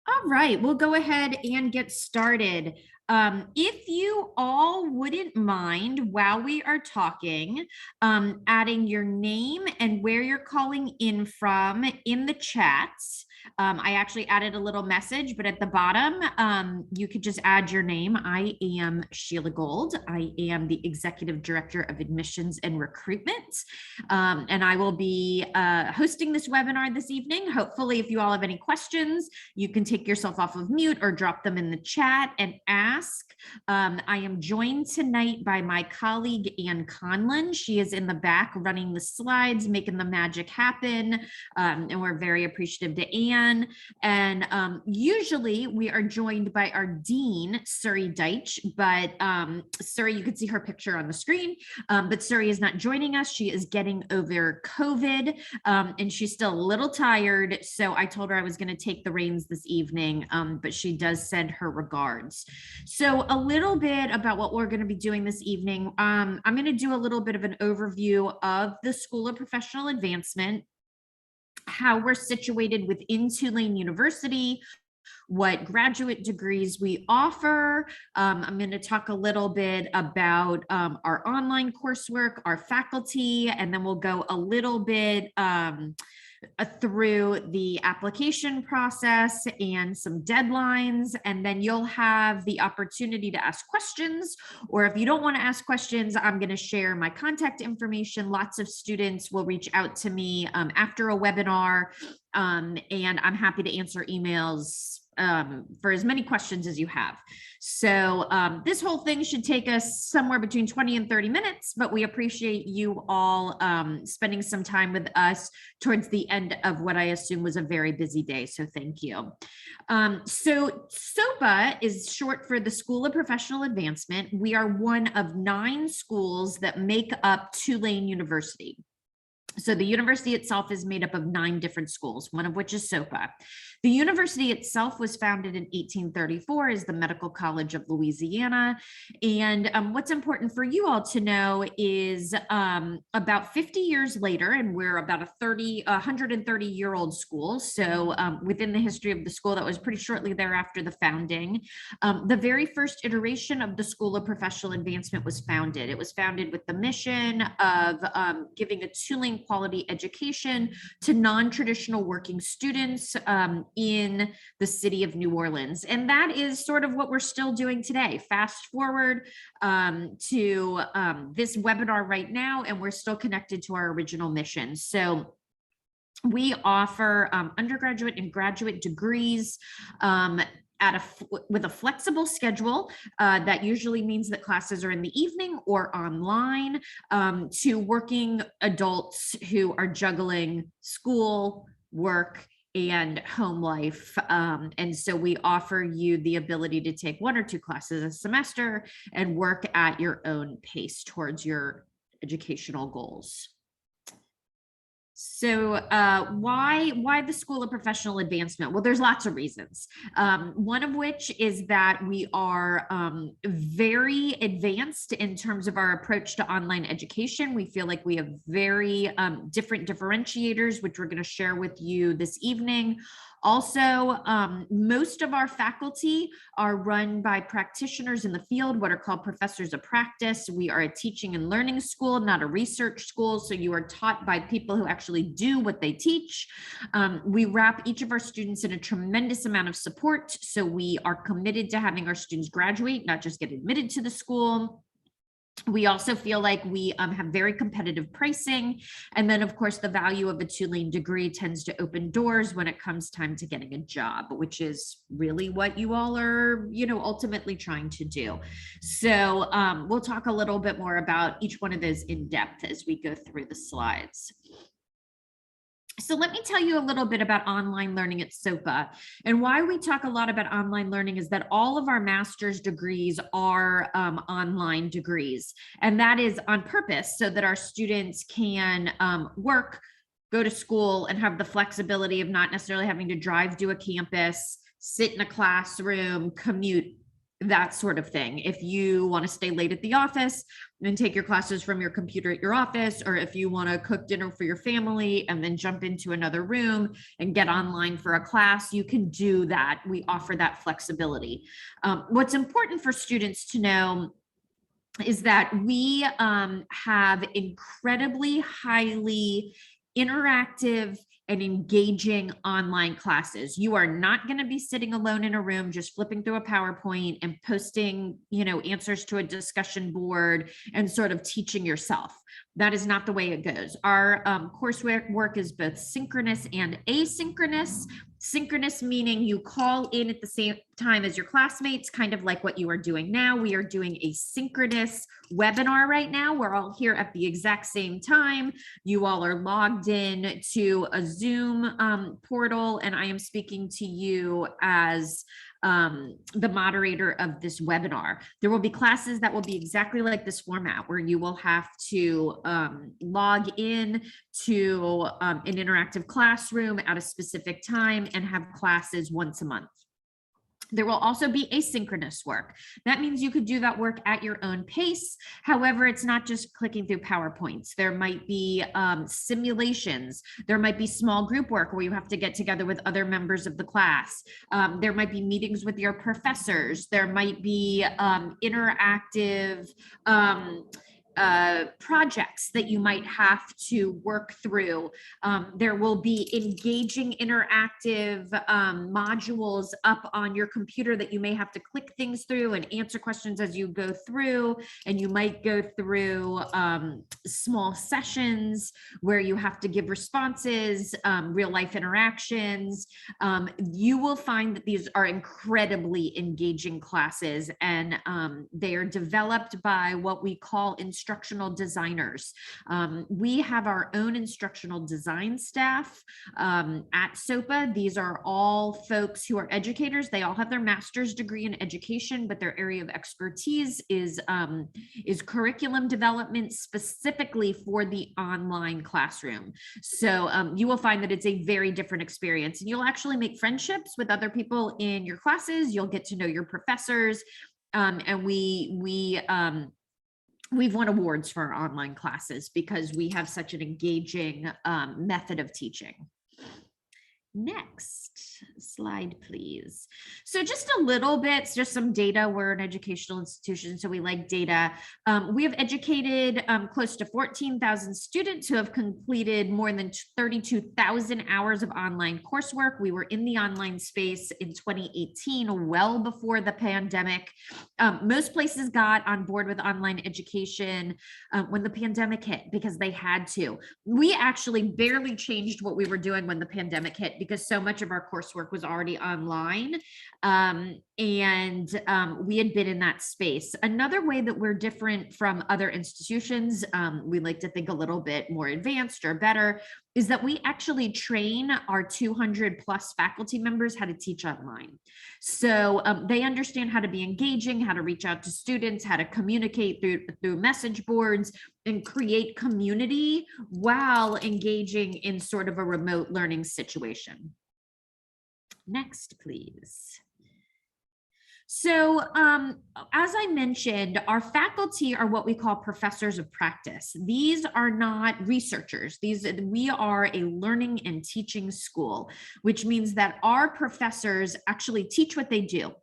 All right, we'll go ahead and get started. If you all wouldn't mind, while we are talking, adding your name and where you're calling in from in the chats. I actually added a little message, but at the bottom, you could just add your name. I am Sheila Gold. I am the Executive Director of Admissions and Recruitment. And I will be hosting this webinar this evening. Hopefully, if you all have any questions, you can take yourself off of mute or drop them in the chat and ask. I am joined tonight by my colleague, Ann Conlon. She is in the back running the slides, making the magic happen. And we're very appreciative to Ann. And usually we are joined by our dean, Suri Deitch, but Suri, you can see her picture on the screen, but Suri is not joining us. She is getting over COVID and she's still a little tired. So I told her I was going to take the reins this evening, but she does send her regards. So a little bit about what we're going to be doing this evening. I'm going to do a little bit of an overview of the School of Professional Advancement, how we're situated within Tulane University, what graduate degrees we offer. I'm going to talk a little bit about our online coursework, our faculty, and then we'll go a little bit through the application process and some deadlines, and then you'll have the opportunity to ask questions, or if you don't want to ask questions, I'm going to share my contact information. Lots of students will reach out to me after a webinar, and I'm happy to answer emails for as many questions as you have. So this whole thing should take us somewhere between 20 and 30 minutes, but we appreciate you all spending some time with us towards the end of what I assume was a very busy day. So thank you. So SoPA is short for the School of Professional Advancement. We are one of 9 schools that make up Tulane University. So the university itself is made up of 9 different schools, one of which is SoPA. The university itself was founded in 1834 as the Medical College of Louisiana. And what's important for you all to know is about 50 years later, and we're about a 130-year-old school. So within the history of the school, that was pretty shortly thereafter the founding. The very first iteration of the School of Professional Advancement was founded. It was founded with the mission of giving a Tulane quality education to non-traditional working students in the city of New Orleans. And that is sort of what we're still doing today. Fast forward to this webinar right now, and we're still connected to our original mission. So we offer undergraduate and graduate degrees with a flexible schedule that usually means that classes are in the evening or online, to working adults who are juggling school, work, and home life. And so we offer you the ability to take 1 or 2 classes a semester and work at your own pace towards your educational goals. So why the School of Professional Advancement? Well, there's lots of reasons. One of which is that we are very advanced in terms of our approach to online education. We feel like we have very different differentiators, which we're going to share with you this evening. Also, most of our faculty are run by practitioners in the field, what are called professors of practice. We are a teaching and learning school, not a research school. So you are taught by people who actually do what they teach. We wrap each of our students in a tremendous amount of support. So we are committed to having our students graduate, not just get admitted to the school. We also feel like we have very competitive pricing. And then, of course, the value of a Tulane degree tends to open doors when it comes time to getting a job, which is really what you all are, ultimately trying to do. So we'll talk a little bit more about each one of those in depth as we go through the slides. So let me tell you a little bit about online learning at SoPA. And why we talk a lot about online learning is that all of our master's degrees are online degrees. And that is on purpose so that our students can work, go to school, and have the flexibility of not necessarily having to drive to a campus, sit in a classroom, commute. that sort of thing. If you want to stay late at the office and take your classes from your computer at your office, or if you want to cook dinner for your family and then jump into another room and get online for a class, you can do that. We offer that flexibility. What's important for students to know is that we have incredibly highly interactive and engaging online classes. You are not going to be sitting alone in a room just flipping through a PowerPoint and posting, answers to a discussion board and sort of teaching yourself. That is not the way it goes. Our coursework is both synchronous and asynchronous. Synchronous meaning you call in at the same time as your classmates, kind of like what you are doing now. We are doing a synchronous webinar right now. We're all here at the exact same time. You all are logged in to a Zoom portal, and I am speaking to you as the moderator of this webinar. There will be classes that will be exactly like this format, where you will have to log in to an interactive classroom at a specific time and have classes once a month. There will also be asynchronous work. That means you could do that work at your own pace. However, it's not just clicking through PowerPoints. There might be simulations. There might be small group work where you have to get together with other members of the class. There might be meetings with your professors. There might be interactive projects that you might have to work through. There will be engaging interactive modules up on your computer that you may have to click things through and answer questions as you go through. And you might go through small sessions where you have to give responses, real life interactions. You will find that these are incredibly engaging classes, and they are developed by what we call instructional designers. We have our own instructional design staff at SoPA. These are all folks who are educators. They all have their master's degree in education, but their area of expertise is curriculum development specifically for the online classroom. So you will find that it's a very different experience, and you'll actually make friendships with other people in your classes. You'll get to know your professors, and we've won awards for our online classes because we have such an engaging method of teaching. Next slide, please. So just a little bit, just some data. We're an educational institution, so we like data. We have educated close to 14,000 students who have completed more than 32,000 hours of online coursework. We were in the online space in 2018, well before the pandemic. Most places got on board with online education when the pandemic hit because they had to. We actually barely changed what we were doing when the pandemic hit, because so much of our coursework was already online, and we had been in that space. Another way that we're different from other institutions, we like to think a little bit more advanced or better, is that we actually train our 200 plus faculty members how to teach online. So they understand how to be engaging, how to reach out to students, how to communicate through message boards and create community while engaging in sort of a remote learning situation. Next, please. So as I mentioned, our faculty are what we call professors of practice. These are not researchers. We are a learning and teaching school, which means that our professors actually teach what they do.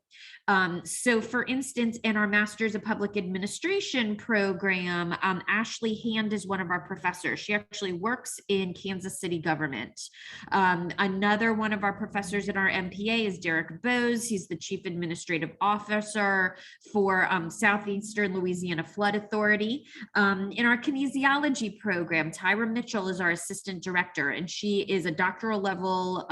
So for instance, in our Masters of Public Administration program, Ashley Hand is one of our professors. She actually works in Kansas City government. Another one of our professors in our MPA is Derek Bose. He's the Chief Administrative Officer for Southeastern Louisiana Flood Authority. In our kinesiology program, Tyra Mitchell is our Assistant Director, and she is a doctoral level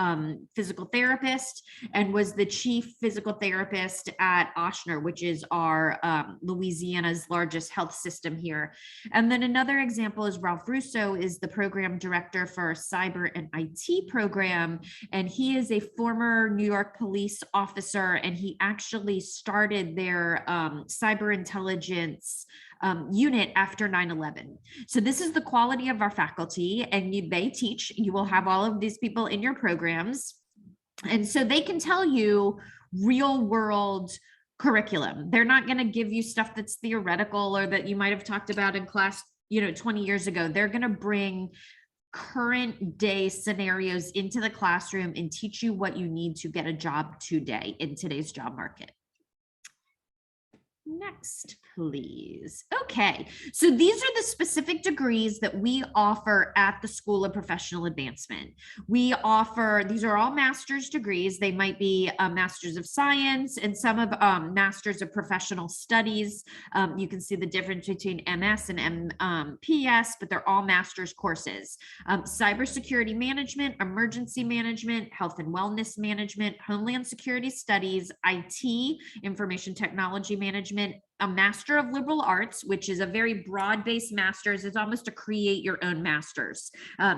physical therapist and was the Chief Physical Therapist at Ochsner, which is our Louisiana's largest health system here. And then another example is Ralph Russo is the program director for our cyber and IT program. And he is a former New York police officer, and he actually started their cyber intelligence unit after 9/11. So this is the quality of our faculty, and they teach. You will have all of these people in your programs. And so they can tell you real world curriculum. They're not going to give you stuff that's theoretical or that you might have talked about in class, 20 years ago. They're going to bring current day scenarios into the classroom and teach you what you need to get a job today in today's job market. Next, please. Okay, so these are the specific degrees that we offer at the School of Professional Advancement. We offer, these are all master's degrees. They might be a Master's of Science and some of Masters of Professional Studies. You can see the difference between MS and MPS, but they're all master's courses. Cybersecurity Management, Emergency Management, Health and Wellness Management, Homeland Security Studies, IT, Information Technology Management, a Master of Liberal Arts, which is a very broad-based master's. It's almost a create your own master's.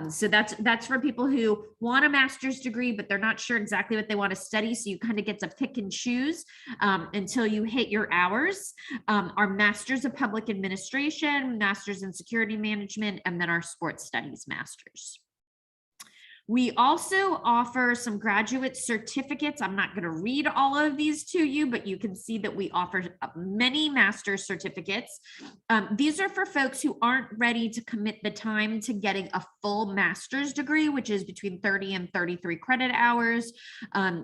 So that's for people who want a master's degree, but they're not sure exactly what they want to study. So you kind of get to pick and choose until you hit your hours. Our Masters of Public Administration, Masters in Security Management, and then our Sports Studies Masters. We also offer some graduate certificates. I'm not going to read all of these to you, but you can see that we offer many master's certificates. These are for folks who aren't ready to commit the time to getting a full master's degree, which is between 30 and 33 credit hours.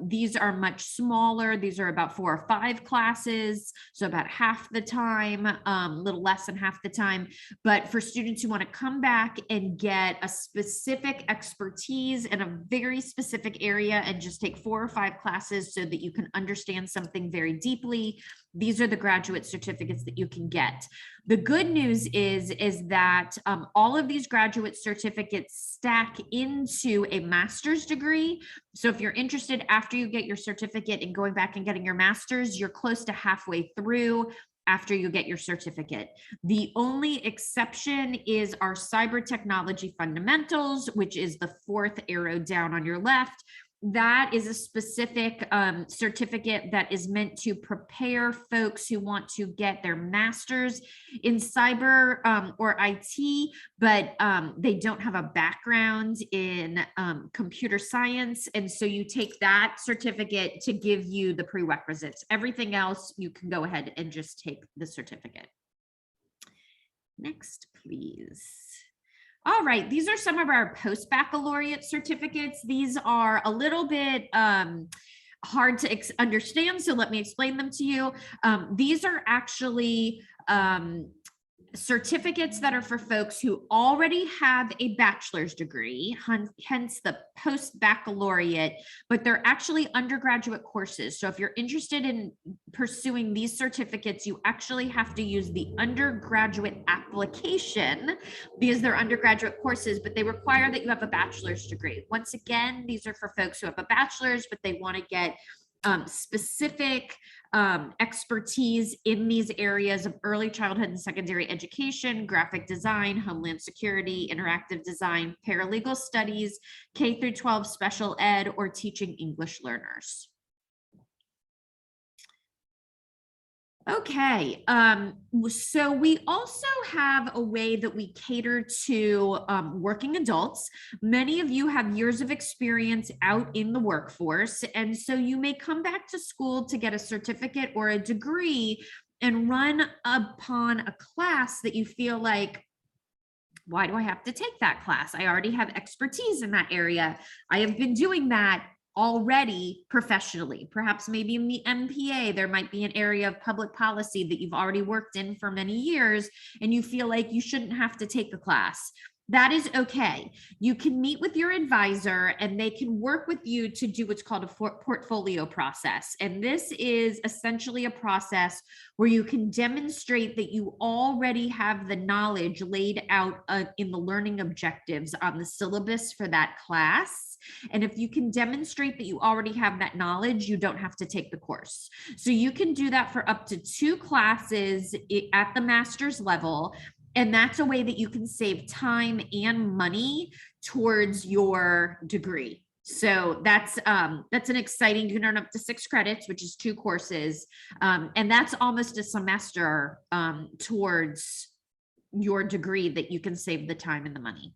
These are much smaller. These are about 4 or 5 classes, so about half the time, a little less than half the time. But for students who want to come back and get a specific expertise in a very specific area and just take 4 or 5 classes so that you can understand something very deeply, these are the graduate certificates that you can get. The good news is that all of these graduate certificates stack into a master's degree. So if you're interested after you get your certificate and going back and getting your master's, you're close to halfway through after you get your certificate. The only exception is our cyber technology fundamentals, which is the 4th arrow down on your left. That is a specific certificate that is meant to prepare folks who want to get their master's in cyber or IT, but they don't have a background in computer science. And so you take that certificate to give you the prerequisites. Everything else, you can go ahead and just take the certificate. Next, please. All right, these are some of our post-baccalaureate certificates. These are a little bit hard to understand, so let me explain them to you. These are actually certificates that are for folks who already have a bachelor's degree, hence the post-baccalaureate, but they're actually undergraduate courses. So if you're interested in pursuing these certificates, you actually have to use the undergraduate application because they're undergraduate courses, but they require that you have a bachelor's degree. Once again, these are for folks who have a bachelor's, but they want to get specific expertise in these areas of early childhood and secondary education, graphic design, homeland security, interactive design, paralegal studies, K through 12 special ed, or teaching English learners. Okay, so we also have a way that we cater to working adults. Many of you have years of experience out in the workforce, and so you may come back to school to get a certificate or a degree and run upon a class that you feel like, why do I have to take that class? I already have expertise in that area. I have been doing that already professionally. Perhaps maybe in the MPA, there might be an area of public policy that you've already worked in for many years, and you feel like you shouldn't have to take a class. That is okay. You can meet with your advisor and they can work with you to do what's called a portfolio process. And this is essentially a process where you can demonstrate that you already have the knowledge laid out in the learning objectives on the syllabus for that class. And if you can demonstrate that you already have that knowledge, you don't have to take the course. So you can do that for up to 2 classes at the master's level. And that's a way that you can save time and money towards your degree. So that's an exciting, you can earn up to 6 credits, which is 2 courses. And that's almost a semester towards your degree that you can save the time and the money.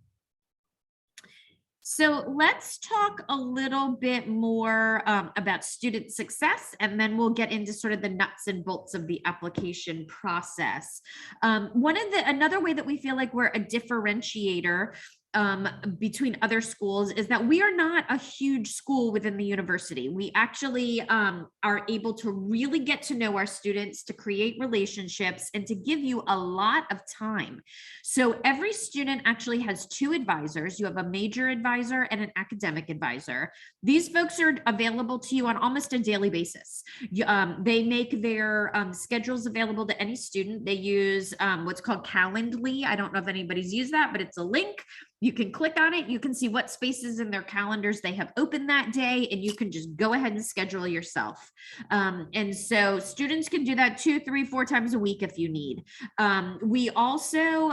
So let's talk a little bit more about student success, and then we'll get into sort of the nuts and bolts of the application process. Another way that we feel like we're a differentiator between other schools is that we are not a huge school within the university. We actually are able to really get to know our students, to create relationships, and to give you a lot of time. So every student actually has two advisors. You have a major advisor and an academic advisor. These folks are available to you on almost a daily basis. They make their schedules available to any student. They use what's called Calendly. I don't know if anybody's used that, but it's a link. You can click on it. You can see what spaces in their calendars they have open that day, and you can just go ahead and schedule yourself. And so students can do that 2, 3, 4 times a week if you need. We also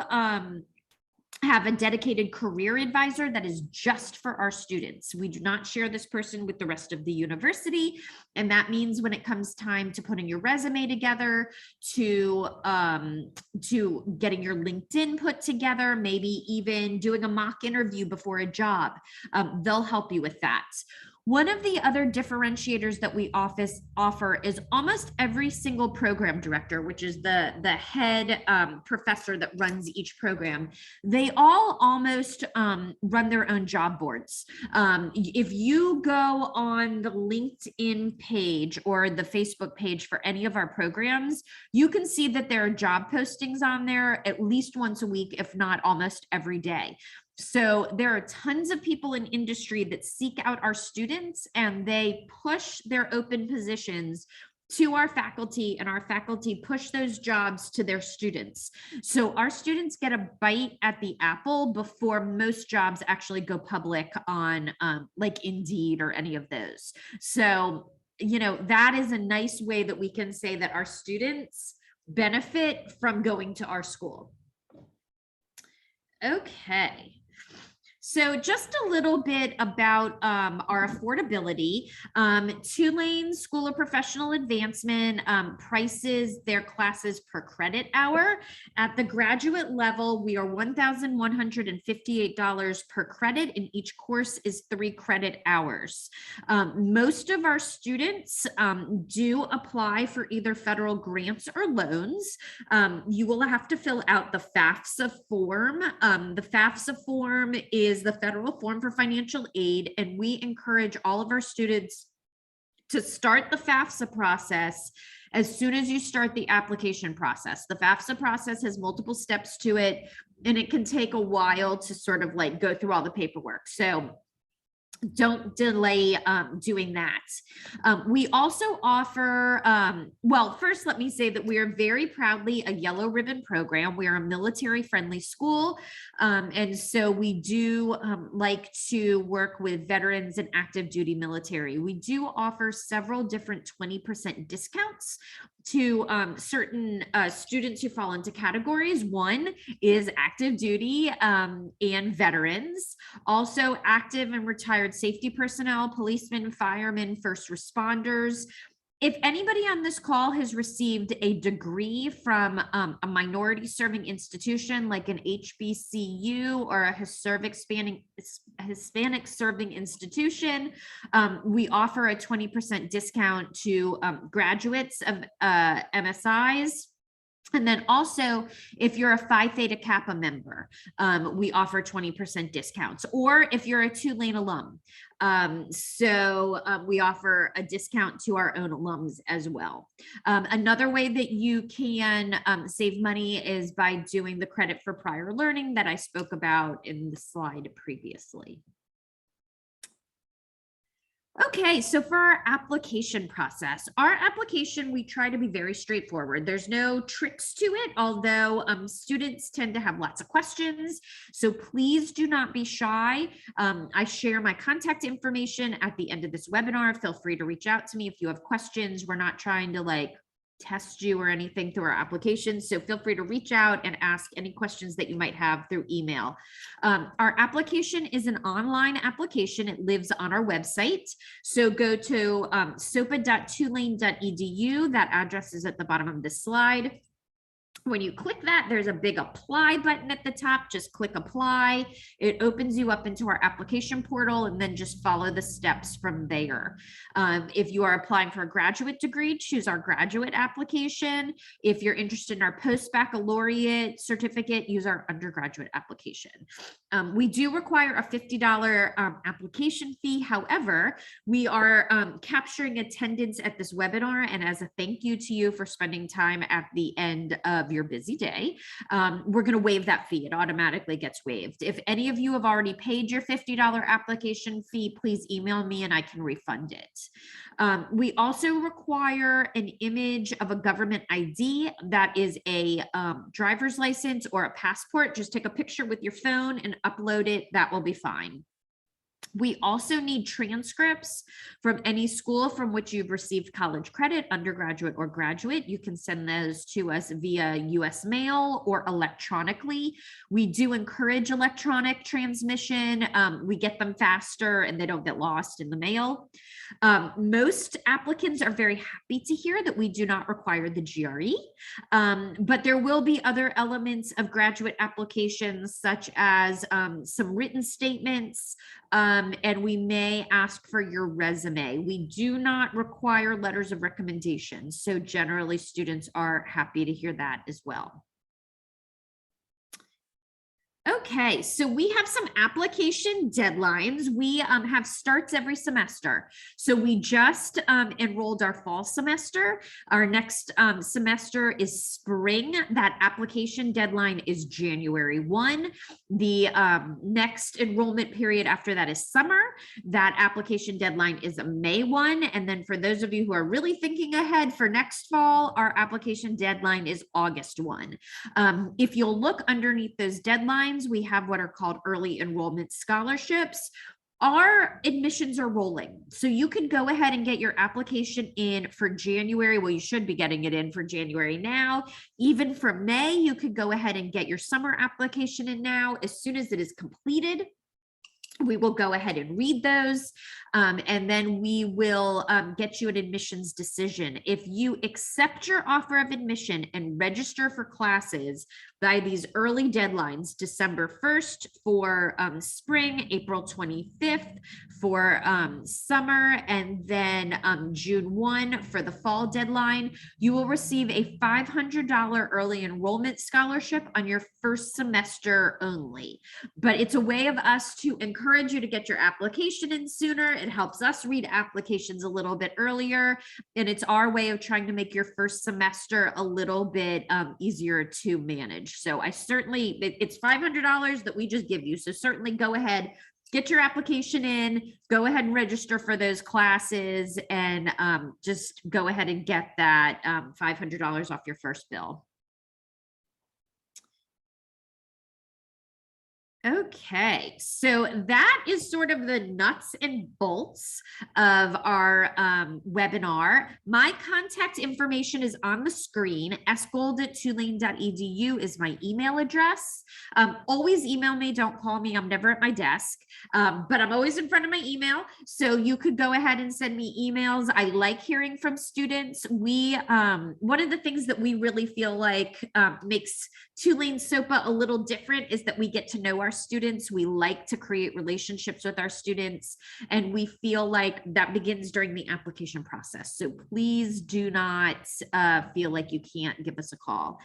have a dedicated career advisor that is just for our students. We do not share this person with the rest of the university. And that means when it comes time to putting your resume together, to getting your LinkedIn put together, maybe even doing a mock interview before a job, they'll help you with that. One of the other differentiators that we offer is almost every single program director, which is the head professor that runs each program. They all almost run their own job boards. If you go on the LinkedIn page or the Facebook page for any of our programs, you can see that there are job postings on there at least once a week, if not almost every day. So there are tons of people in industry that seek out our students, and they push their open positions to our faculty, and our faculty push those jobs to their students. So our students get a bite at the apple before most jobs actually go public on like Indeed or any of those. So, you know, that is a nice way that we can say that our students benefit from going to our school. Okay. So just a little bit about our affordability. Tulane School of Professional Advancement prices their classes per credit hour. At the graduate level, we are $1,158 per credit, and each course is 3 credit hours. Most of our students do apply for either federal grants or loans. You will have to fill out the FAFSA form. The FAFSA form is the federal form for financial aid, and we encourage all of our students to start the FAFSA process as soon as you start the application process. The FAFSA process has multiple steps to it, and it can take a while to sort of like go through all the paperwork. So don't delay doing that. We also offer, well, first let me say that we are very proudly a yellow ribbon program. We are a military friendly school. And so we do like to work with veterans and active duty military. We do offer several different 20% discounts to certain students who fall into categories. One is active duty and veterans, also active and retired safety personnel, policemen, firemen, first responders. If anybody on this call has received a degree from a minority serving institution like an HBCU or a Hispanic serving institution, we offer a 20% discount to graduates of MSIs. And then also, if you're a Phi Theta Kappa member, we offer 20% discounts, or if you're a Tulane alum. We offer a discount to our own alums as well. Another way that you can save money is by doing the credit for prior learning that I spoke about in the slide previously. Okay, so for our application process, we try to be very straightforward. There's no tricks to it, although students tend to have lots of questions. So please do not be shy. I share my contact information at the end of this webinar. Feel free to reach out to me if you have questions. We're not trying to like test you or anything through our application. So feel free to reach out and ask any questions that you might have through email. Our application is an online application. It lives on our website. So go to sopa.tulane.edu. That address is at the bottom of this slide. When you click that, there's a big apply button at the top. Just click apply. It opens you up into our application portal, and then just follow the steps from there. If you are applying for a graduate degree, choose our graduate application. If you're interested in our post-baccalaureate certificate, use our undergraduate application. We do require a $50 application fee. However, we are capturing attendance at this webinar, and as a thank you to you for spending time at the end of your busy day, we're going to waive that fee. It automatically gets waived. If any of you have already paid your $50 application fee, please email me and I can refund it. We also require an image of a government ID that is a driver's license or a passport. Just take a picture with your phone and upload it. That will be fine. We also need transcripts from any school from which you've received college credit, undergraduate or graduate. You can send those to us via US mail or electronically. We do encourage electronic transmission. We get them faster and they don't get lost in the mail. Most applicants are very happy to hear that we do not require the GRE, but there will be other elements of graduate applications, such as some written statements, and we may ask for your resume. We do not require letters of recommendation, so generally students are happy to hear that as well. Okay, so we have some application deadlines. We have starts every semester. So we just enrolled our fall semester. Our next semester is spring. That application deadline is January 1. The next enrollment period after that is summer. That application deadline is May 1. And then for those of you who are really thinking ahead for next fall, our application deadline is August 1. If you'll look underneath those deadlines, we have what are called early enrollment scholarships. Our admissions are rolling, so you can go ahead and get your application in for January. Well, you should be getting it in for January now. Even for May, you could go ahead and get your summer application in now. As soon as it is completed, we will go ahead and read those, and then we will get you an admissions decision. If you accept your offer of admission and register for classes by these early deadlines, December 1st for spring, April 25th for summer, and then June 1 for the fall deadline, you will receive a $500 early enrollment scholarship on your first semester only. But it's a way of us to encourage you to get your application in sooner. It helps us read applications a little bit earlier, and it's our way of trying to make your first semester a little bit easier to manage. So I certainly, it's $500 that we just give you. So certainly go ahead, get your application in, go ahead and register for those classes, and just go ahead and get that $500 off your first bill. Okay, so that is sort of the nuts and bolts of our webinar. My contact information is on the screen. sgold@tulane.edu is my email address. Always email me, don't call me. I'm never at my desk, but I'm always in front of my email. So you could go ahead and send me emails. I like hearing from students. One of the things that we really feel like makes Tulane SoPA a little different is that we get to know our students. We like to create relationships with our students, and we feel like that begins during the application process. So please do not feel like you can't give us a call.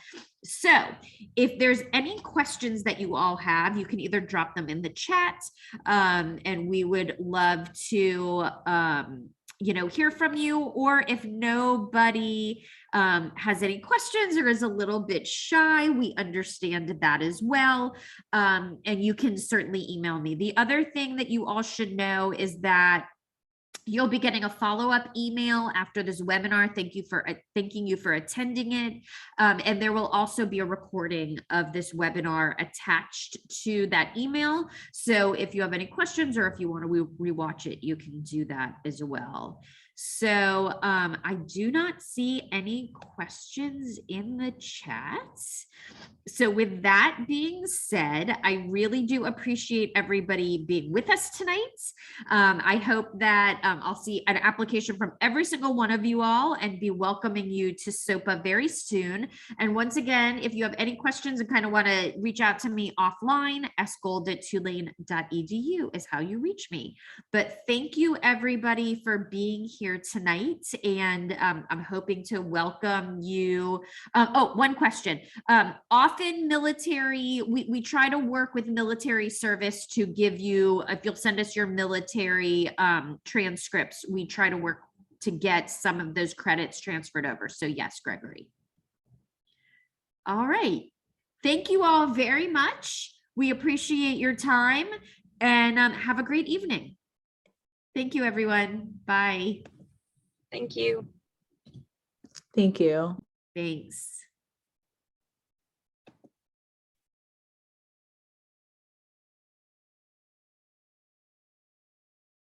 So if there's any questions that you all have, you can either drop them in the chat, and we would love to hear from you, or if nobody has any questions or is a little bit shy, we understand that as well. And you can certainly email me. The other thing that you all should know is that you'll be getting a follow-up email after this webinar. Thanking you for attending it. And there will also be a recording of this webinar attached to that email. So if you have any questions or if you want to rewatch it, you can do that as well. So I do not see any questions in the chat. So with that being said, I really do appreciate everybody being with us tonight. I hope that I'll see an application from every single one of you all and be welcoming you to SoPA very soon. And once again, if you have any questions and kind of want to reach out to me offline, sgold@tulane.edu is how you reach me. But thank you everybody for being here tonight. And I'm hoping to welcome you. Oh, one question. Often military, we try to work with military service to give you, if you'll send us your military transcripts, we try to work to get some of those credits transferred over. So yes, Gregory. All right. Thank you all very much. We appreciate your time and have a great evening. Thank you, everyone. Bye. Thank you. Thank you. Thanks.